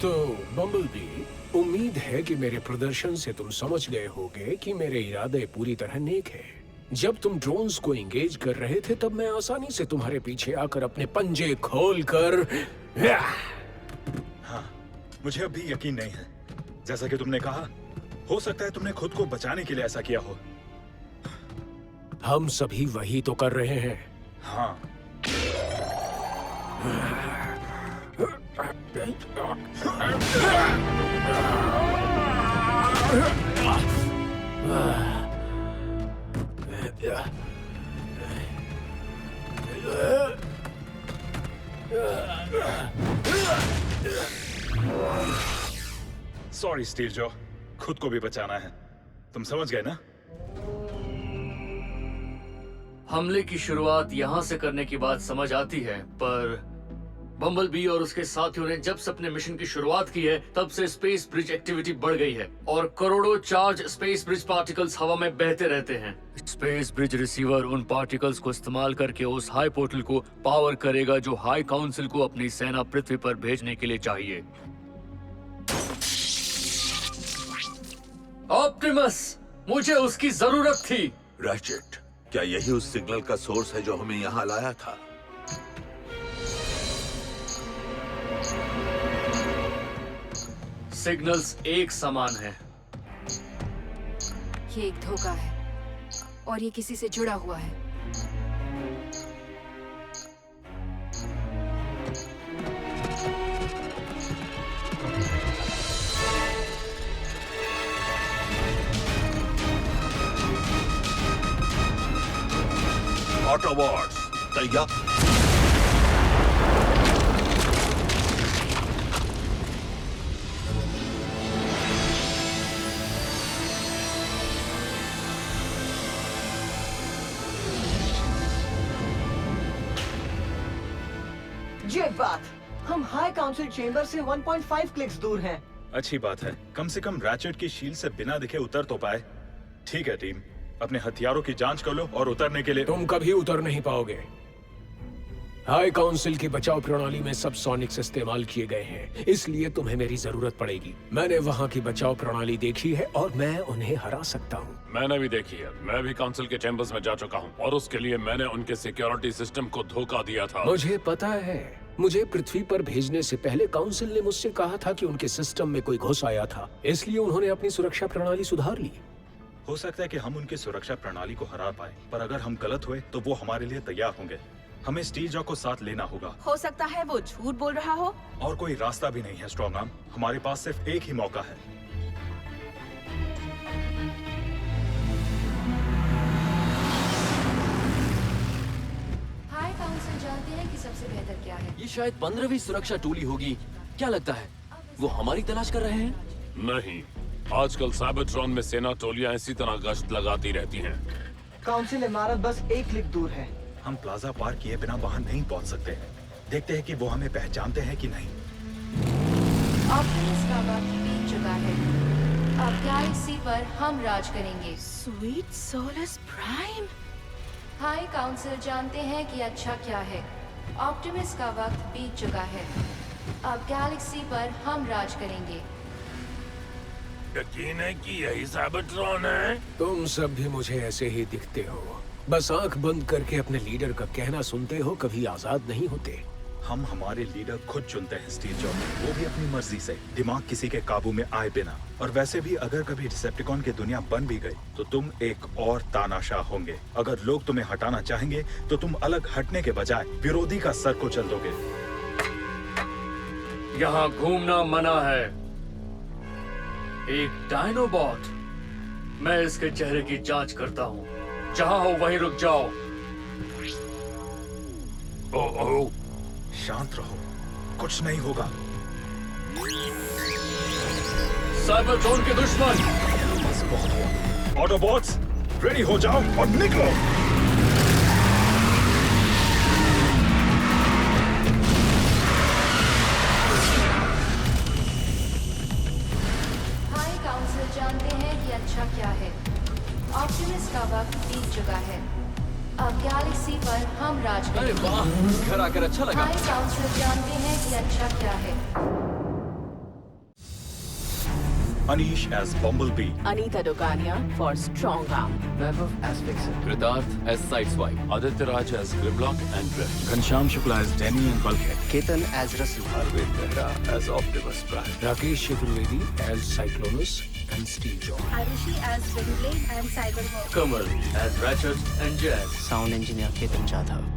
तो बम्बलबी, उम्मीद है कि मेरे प्रदर्शन से तुम समझ गए होगे कि मेरे इरादे पूरी तरह नेक हैं। जब तुम ड्रोन्स को एंगेज कर रहे थे तब मैं आसानी से तुम्हारे पीछे आकर अपने पंजे खोलकर हाँ, मुझे अब भी यकीन नहीं है। जैसा कि तुमने कहा, हो सकता है तुमने खुद को बचाने के लिए ऐसा किया हो। हम सभी वही तो कर रहे हैं। हाँ। सॉरी स्टील जो, खुद को भी बचाना है। तुम समझ गए ना? हमले की शुरुआत यहाँ से करने की बात समझ आती है, पर बम्बलबी और उसके साथियों ने जब से अपने मिशन की शुरुआत की है तब से स्पेस ब्रिज एक्टिविटी बढ़ गई है और करोड़ों चार्ज स्पेस ब्रिज पार्टिकल्स हवा में बहते रहते हैं। स्पेस ब्रिज रिसीवर उन पार्टिकल्स को इस्तेमाल करके उस हाई पोर्टल को पावर करेगा जो हाई काउंसिल को अपनी सेना पृथ्वी पर भेजने के लिए चाहिए। ऑप्टिमस, मुझे उसकी जरूरत थी। रैचेट, क्या यही उस सिग्नल का सोर्स है जो हमें यहाँ लाया था? सिग्नल्स एक समान है। ये एक धोखा है और ये किसी से जुड़ा हुआ है। ऑटोबॉट्स तैयार। जी एक बात, हम हाई काउंसिल चेंबर से 1.5 क्लिक्स दूर हैं। अच्छी बात है, कम से कम रैचेट की शील्ड से बिना दिखे उतर तो पाए। ठीक है टीम, अपने हथियारों की जांच कर लो और उतरने के लिए। तुम कभी उतर नहीं पाओगे। हाई काउंसिल की बचाव प्रणाली में सब सोनिक्स इस्तेमाल किए गए हैं, इसलिए तुम्हें मेरी जरूरत पड़ेगी। मैंने वहाँ की बचाव प्रणाली देखी है और मैं उन्हें हरा सकता हूँ। मैंने भी देखी है। मैं भी काउंसिल के चैम्बर्स में जा चुका हूँ और उसके लिए मैंने उनके सिक्योरिटी सिस्टम को धोखा दिया था। मुझे पता है। मुझे पृथ्वी पर भेजने से पहले काउंसिल ने मुझसे कहा था कि उनके सिस्टम में कोई घुस आया था, इसलिए उन्होंने अपनी सुरक्षा प्रणाली सुधार ली। हो सकता है कि हम उनकी सुरक्षा प्रणाली को हरा पाए, पर अगर हम गलत हुए तो वो हमारे लिए तैयार होंगे। हमें स्टील जॉ को साथ लेना होगा। हो सकता है वो झूठ बोल रहा हो। और कोई रास्ता भी नहीं है स्ट्रॉन्ग आर्म, हमारे पास सिर्फ एक ही मौका है। हाई काउंसिल जानते हैं कि सबसे बेहतर क्या है। ये शायद 15वीं सुरक्षा टूली होगी। क्या लगता है वो हमारी तलाश कर रहे हैं? नहीं, आजकल साइबरट्रॉन में सेना टोलियां इसी तरह गश्त लगाती रहती हैं। काउंसिल इमारत बस 1 क्लिक दूर है। हम प्लाजा पार किए बिना वहाँ नहीं पहुँच सकते। देखते हैं कि वो हमें पहचानते हैं कि नहीं। ऑप्टिमस का वक्त बीत चुका है। अब गैलेक्सी पर हम राज करेंगे। Sweet solace prime. High council जानते हैं कि अच्छा क्या है। ऑप्टिमस का वक्त बीत चुका है। अब गैलेक्सी पर हम राज करेंगे। यकीन है कि यही साइबरट्रॉन है? तुम सब भी मुझे ऐसे ही दिखते हो, बस आंख बंद करके अपने लीडर का कहना सुनते हो, कभी आजाद नहीं होते। हम हमारे लीडर खुद चुनते हैं स्टील जॉ, वो भी अपनी मर्जी से, दिमाग किसी के काबू में आए बिना। और वैसे भी अगर कभी डिसेप्टिकॉन की दुनिया बन भी गई तो तुम एक और तानाशाह होंगे। अगर लोग तुम्हें हटाना चाहेंगे तो तुम अलग हटने के बजाय विरोधी का सर कुचल दोगे। यहाँ घूमना मना है। एक डायनोबॉट। मैं इसके चेहरे की जांच करता हूँ। जहाँ हो वहीं रुक जाओ। ओह, शांत रहो, कुछ नहीं होगा। साइबरट्रॉन के दुश्मन। बस बहुत हुआ। ऑटोबॉट्स, रेडी हो जाओ और निकलो। हाई काउंसिल जानते हैं कि अच्छा क्या है। ऑप्टिमस का वक्त बीत चुका है। अब गैलेक्सी पर हम राज अरे करेंगे। वाह, घर आकर अच्छा लगा। हाई काउंसिल जानते हैं कि अच्छा क्या है। Anish as Bumblebee, Anita Dogania for Strong Arm. Vaibhav as Vixen. Kritarth as Sideswipe. Aditya Raj as Grimlock and Drift. Ghanshyam Shukla as Danny and Bulkhead, Ketan as Russell, Arvind Mehra as Optimus Prime. Rakesh Chaturvedi as Cyclonus and Steve Jobs. Arushi as Windblade and Cyberwolf. Kamal as Ratchet and Jazz. sound engineer Ketan Jadhav.